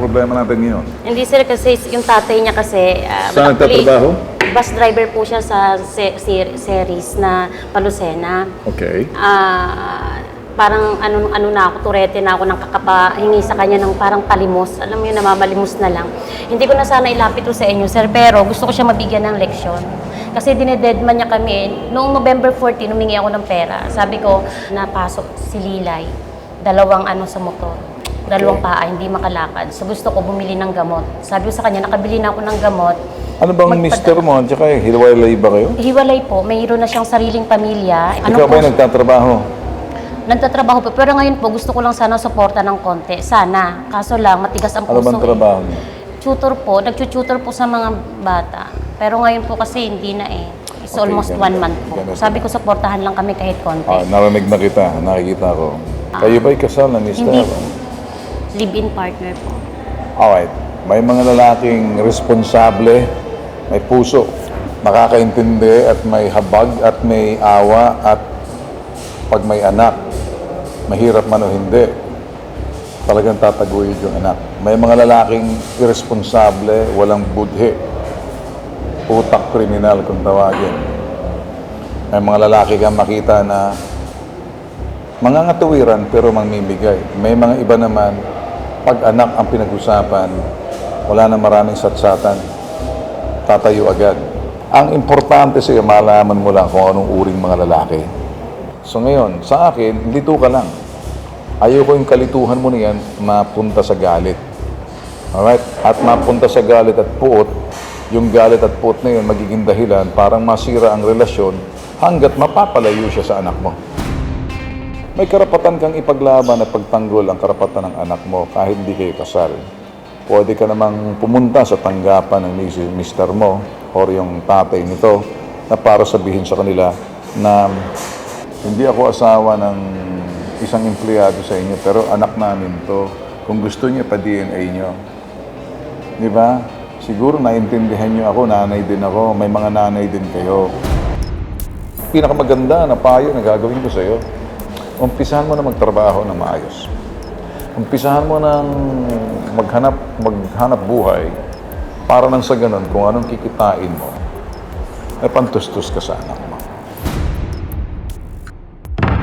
problema natin ngayon? Hindi sir, kasi yung tatay niya kasi... Saan nagtatrabaho? Bus driver po siya sa series na Palusena. Okay. Parang ano na ako, turete na ako ng kakapahingi sa kanya ng parang palimos. Alam mo yun, namamalimos na lang. Hindi ko na sana ilapit to sa inyo, sir, pero gusto ko siya mabigyan ng leksyon. Kasi dinededman niya kami. Noong November 14, humingi ako ng pera. Sabi ko, napasok si Lilay. Dalawang sa motor. Dalawang paa, hindi makalakad. So gusto ko bumili ng gamot. Sabi ko sa kanya, nakabili na ako ng gamot. Ano bang mister mo? Tsaka hiwalay ba kayo? Hiwalay po. Mayroon na siyang sariling pamilya. Ikaw ba nagtatrabaho? Nagtatrabaho po. Pero ngayon po, gusto ko lang sana suporta ng konti. Sana. Kaso lang, matigas ang puso. Ano bang trabaho niya? Tutor po. Nagtututor po sa mga bata. Pero ngayon po kasi hindi na eh. It's Okay, almost ganito. 1 month po. Ganito. Sabi ko, suportahan lang kami kahit konti. Narinig na kita. Nakikita ko. Kayo ba'y kasal na mister? Hindi po. Live-in partner po. Alright. May mga lalaking responsable, may puso, nakakaintindi at may habag at may awa at pag may anak, mahirap man o hindi, talagang tataguyod yung anak. May mga lalaking irresponsable, walang budhi, utak kriminal kung tawagin. May mga lalaki kang makita na mangangatuwiran pero mamimigay. May mga iba naman, pag anak ang pinag-usapan, wala na maraming satsatan, tatayo agad. Ang importante sa'yo, malaman mo lang kung anong uring mga lalaki. So ngayon, sa akin, lito ka lang. Ayoko yung kalituhan mo niyan mapunta sa galit. Alright? At mapunta sa galit at puot, yung galit at puot na yun magiging dahilan parang masira ang relasyon hanggat mapapalayo siya sa anak mo. May karapatan kang ipaglaban at pagtanggol ang karapatan ng anak mo kahit hindi kayo kasal. Pwede ka namang pumunta sa tanggapan ng mister mo o yung tatay nito na para sabihin sa kanila na hindi ako asawa ng isang empleyado sa inyo pero anak namin to. Kung gusto niyo pa DNA niyo. Di ba? Siguro naintindihan niyo ako, nanay din ako, may mga nanay din kayo. Pinakamaganda na payo na gagawin ko sa iyo. Umpisahan mo na magtrabaho na maayos. Umpisahan mo nang maghanap buhay para nang sa ganun kung anong kikitain mo, ay pantustos ka sa anak.